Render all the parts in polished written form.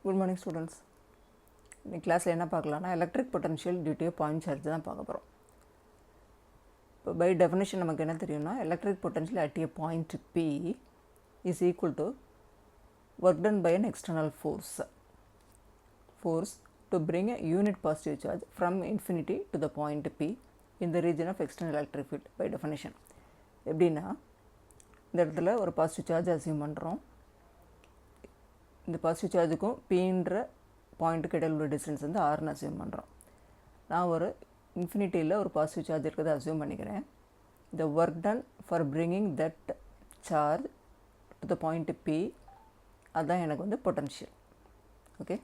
Good morning students. In class la enna paakalam electric potential due to a point charge தான் பார்க்க போறோம். By definition நமக்கு என்ன தெரியும்னா electric potential at a point P is equal to work done by an external force to bring a unit positive charge from infinity to the point P in the region of external electric field by definition. எப்படின்னா இந்த இடத்துல ஒரு positive charge assume பண்ணுறோம். இந்த positive சார்ஜுக்கும் பீன்ற பாயிண்ட்டுக்கு இடையில் உள்ள distance வந்து ஆர்னு அசியூம் பண்ணுறோம். நான் ஒரு இன்ஃபினிட்டியில் ஒரு பாசிட்டிவ் சார்ஜ் இருக்கிறத அசியூம் பண்ணிக்கிறேன். The work done for bringing that charge to the point P, அதுதான் எனக்கு வந்து பொட்டன்ஷியல். ஓகே,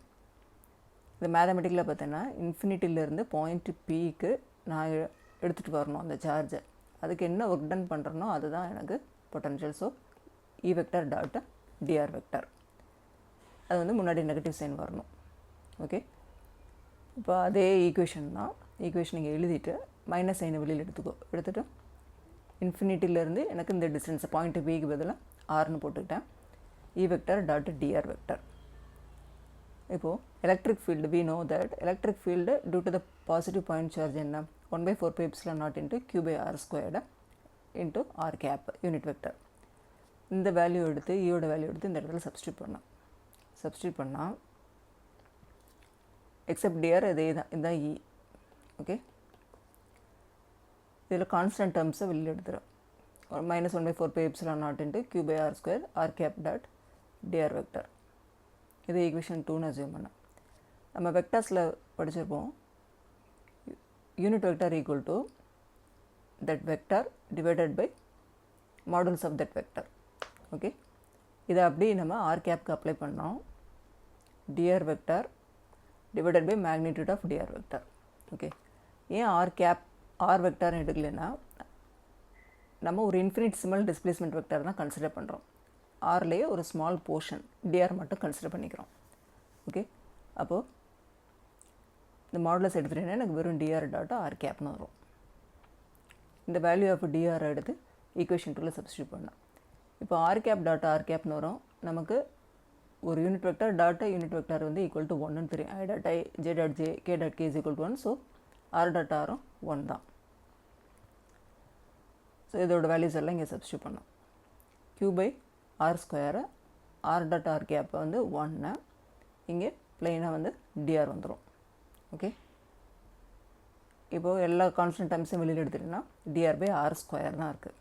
இந்த மேத்தமெட்டிக்கில் பார்த்தீங்கன்னா இன்ஃபினிட்டியிலேருந்து பாயிண்ட் பிக்கு நான் எடுத்துகிட்டு வரணும் அந்த சார்ஜை. அதுக்கு என்ன ஒர்க் டன் பண்ணுறனோ அதுதான் எனக்கு potential. So E vector dot TR vector, அது வந்து முன்னாடி நெகட்டிவ் சைன் வரணும். ஓகே, இப்போ அதே ஈக்குவேஷன் தான். ஈக்குவேஷன் நீங்கள் எழுதிட்டு மைனஸ் சைனை வெளியில் எடுத்துகிட்டு இன்ஃபினிட்டிலேருந்து எனக்கு இந்த டிஸ்டன்ஸ் பாயிண்ட் பிக்கு பதிலாக ஆர்னு போட்டுக்கிட்டேன். E vector dot TR vector. இப்போது electric field, we know that electric field due to the positive point charge என்ன 1/4πε0 into q/r² into R cap unit vector. இந்த வேல்யூ எடுத்து ஈயோட வேல்யூ எடுத்து இந்த இடத்துல சப்ஸ்டியூட் பண்ணால் எக்ஸப்ட் டிஆர் இதே தான், இதுதான் இ. ஓகே, இதில் கான்ஸ்டன்ட் டேர்ம்ஸை வெளியில் எடுத்துகிறோம். -1/4πε0 into q/r² R cap dot TR vector. இது ஈக்குவேஷன் 2ன்னு அசியூம் பண்ணோம். நம்ம வெக்டர்ஸில் படிச்சிருப்போம், unit vector equal to that vector divided by modulus of that vector. Okay, இதை அப்படி நம்ம ஆர் கேப்க்கு அப்ளை பண்ணோம். D R vector divided by magnitude of D R vector. Okay, ஏன் ஆர் வெக்டர்னு எடுக்கலைன்னா நம்ம ஒரு இன்ஃபினிட்சிமல் டிஸ்பிளேஸ்மெண்ட் வெக்டர் தான் கன்சிடர் பண்ணுறோம். ஆர்லேயே ஒரு ஸ்மால் போர்ஷன் டிஆர் மட்டும் கன்சிடர் பண்ணிக்கிறோம். ஓகே, அப்போது இந்த மாடுலஸ் எடுத்துகிட்டேன்னா எனக்கு வெறும் டிஆர் டாட் ஆர் கேப்னு வரும். இந்த வேல்யூ ஆஃப் டிஆர் எடுத்து ஈக்குவேஷன் 2ல் சப்ஸ்டியூட் பண்ணோம். இப்போ ஆர் கேப் டாட் ஆர் கேப்னு வரும். நமக்கு ஒரு unit vector dot a unit vector வந்து ஈக்குவல் டு 1ன்னு தெரியும். I dot I, J dot J, K dot K is equal to 1. So R dot ஆரும் 1 தான். ஸோ இதோட வேல்யூஸ் எல்லாம் இங்கே சப்ஸ்டியூட் பண்ணோம். q/r², ஆர் டாட் ஆர் கேப்பை வந்து 1, இங்கே பிளெயினாக வந்து டிஆர் வந்துடும். ஓகே, இப்போது எல்லா கான்ஸ்டன்ட் டேர்ம்ஸையும் வெளியில் எடுத்துகிட்டிங்கன்னா dr/r² தான் இருக்குது.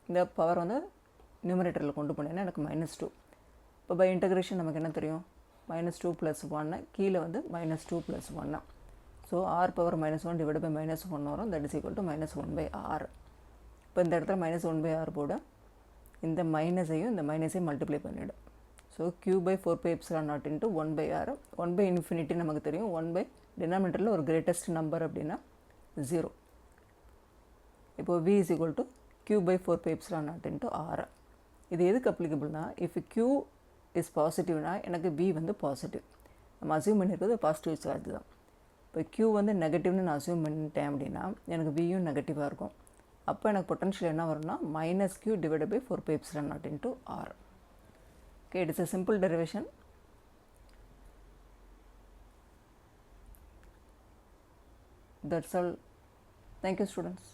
இந்த பவர் வந்து நியூமரேட்டரில் கொண்டு போனீங்கன்னா எனக்கு -2. இப்போ பை இன்டகிரேஷன் நமக்கு என்ன தெரியும், -2 + 1, கீழே வந்து -2 + 1. So R power -1 divide by -1 வரும். That is equal to -1/r. இப்போ இந்த இடத்துல -1/r போட இந்த மைனஸையும் இந்த மைனஸையும் மல்டிப்ளை பண்ணிவிடும். So q/4πε0 into 1/r. 1/∞ நமக்கு தெரியும். 1 டினாமினேட்டரில் ஒரு கிரேட்டஸ்ட் நம்பர் அப்படின்னா 0. இப்போது v is equal to q/4πε0 into r. இது எதுக்கு அப்ளிகபிள்னா, இஃப் q இஸ் பாசிட்டிவ்னா எனக்கு v வந்து பாசிட்டிவ். நம்ம அசியூம் பண்ணியிருக்கிறது பாசிட்டிவ் சார்ஜ் தான். இப்போ q வந்து நெகட்டிவ்னு நான் அசியூம் பண்ணிட்டேன் அப்படின்னா எனக்கு வியும் நெகட்டிவாக இருக்கும். அப்போ எனக்கு பொட்டன்ஷியல் என்ன வரும்னா -q divided by 4πε0 into r. Okay, it is a simple derivation. That's all. Thank you students.